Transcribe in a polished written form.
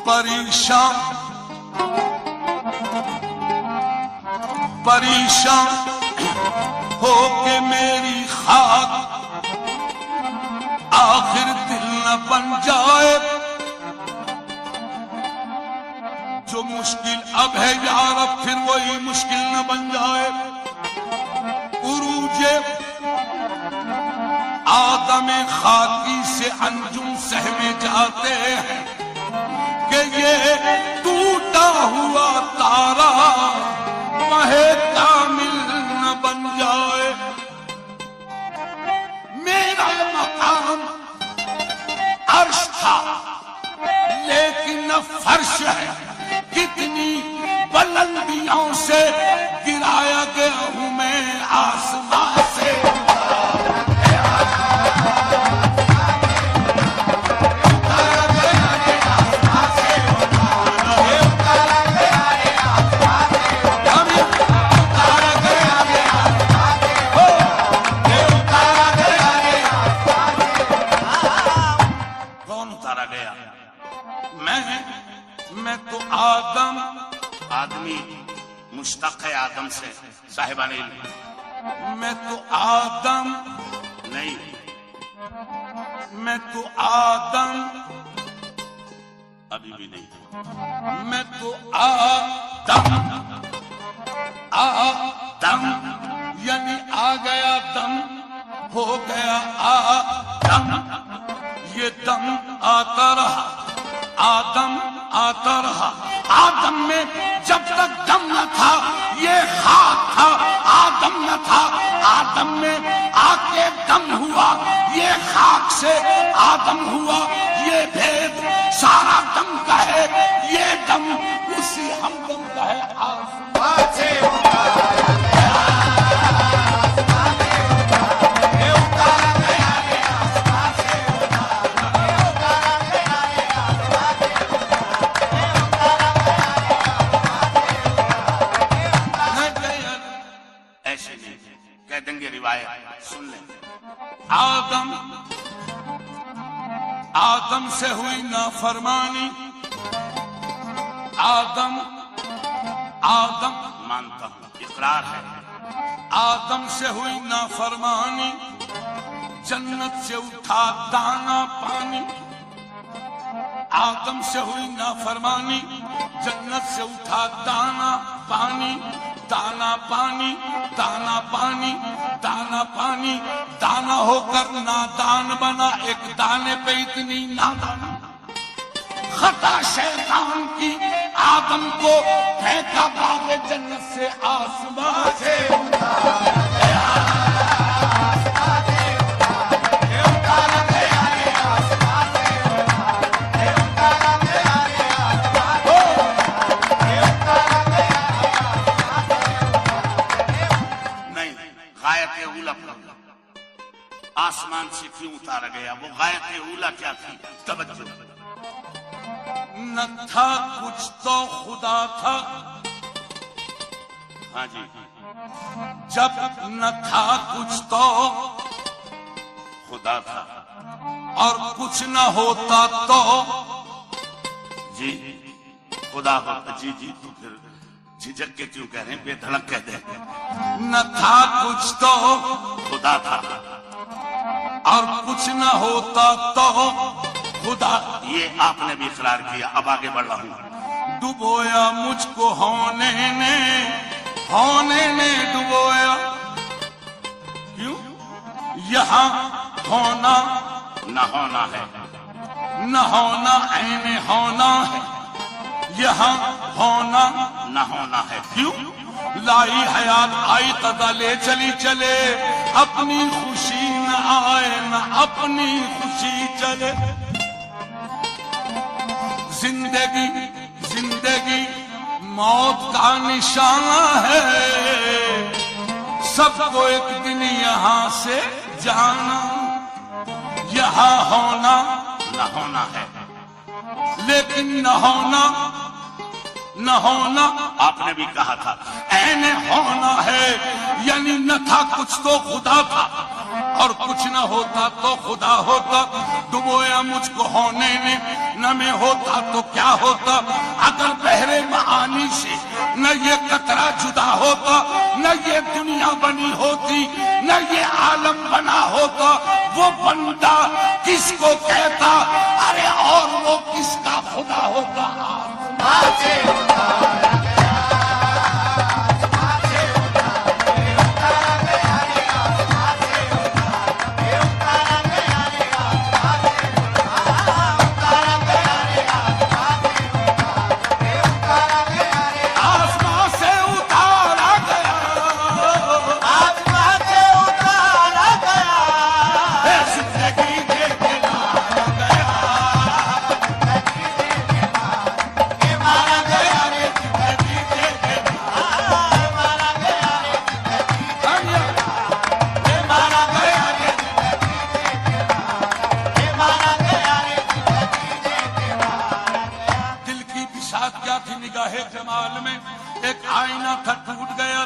پریشان پریشان ہو کے میری خاک آخر دل نہ بن جائے، جو مشکل اب ہے یار اب پھر وہی مشکل نہ بن جائے۔ عروج آدم خاکی سے انجم سہمے جاتے ہیں کہ یہ ٹوٹا ہوا تارا ماہ کامل نہ بن جائے۔ میرا مقام عرش تھا لیکن فرش ہے، کتنی بلندیوں سے گرایا گیا ہوں میں آسمان سے۔ میں تو آدم، آدمی مشتق ہے آدم سے صاحبان علم، میں تو آدم نہیں، میں تو آدم ابھی بھی نہیں، میں تو آدم آدم یعنی آ گیا دم، ہو گیا آدم، یہ دم آتا رہا، آدم آتا رہا۔ آدم میں جب تک دم نہ تھا یہ خاک تھا، آدم نہ تھا، آدم میں آ کے دم ہوا، یہ خاک سے آدم ہوا، یہ بھید سارا دم کا ہے، یہ دم اسی ہمدم کا ہے۔ آسمان سے سن لیں، آدم سے ہوئی نافرمانی، آدم مانتا ہوں اقرار ہے، آدم سے ہوئی نافرمانی، جنت سے اٹھا دانا پانی، آدم سے ہوئی نافرمانی، جنت سے اٹھا دانا پانی، دانا پانی دانا پانی دانا پانی، دانا ہو کر نادان بنا، ایک دانے پہ اتنی نادان، خطا شیطان کی آدم کو پھینکا باغ جنت سے آسمان سے۔ آسمان سے کیوں اتارا گیا؟ وہ غایت اولا کیا تھی؟ توجہ، نہ تھا کچھ تو خدا تھا، ہاں جی، جب نہ تھا کچھ تو خدا تھا، اور کچھ نہ ہوتا تو جی خدا ہوتا۔ جی جی تو پھر جھجک کے کیوں کہہ رہے ہیں؟ بے دھڑک کہہ دیں، نہ تھا کچھ تو خدا تھا اور کچھ نہ ہوتا تو خدا، یہ آپ نے بھی اقرار کیا۔ اب آگے بڑھ رہا ہوں، ڈبویا مجھ کو ہونے نے ڈبویا، کیوں؟ یہاں ہونا نہ ہونا ہے، نہ ہونا عین ہونا ہے، یہاں ہونا نہ ہونا ہے، کیوں؟ لائی حیات آئی قضا لے چلی چلے، اپنی خوشی نہ آئے نہ اپنی خوشی چلے۔ زندگی موت کا نشانہ ہے، سب کو ایک دن یہاں سے جانا، یہاں ہونا نہ ہونا ہے، لیکن نہ ہونا آپ نے بھی کہا تھا عین ہونا ہے، یعنی نہ تھا کچھ تو خدا تھا، اور کچھ نہ ہوتا تو خدا ہوتا۔ ڈبویا مجھ کو ہونے نے نہ میں ہوتا تو کیا ہوتا اگر بحر معانی سے نہ یہ قطرہ جدا ہوتا، نہ یہ دنیا بنی ہوتی، نہ یہ عالم بنا ہوتا، وہ بندہ کس کو کہتا، ارے اور وہ کس کا خدا ہوتا؟ کیا تھی نگاہ جمال میں؟ ایک آئینہ تھا ٹوٹ گیا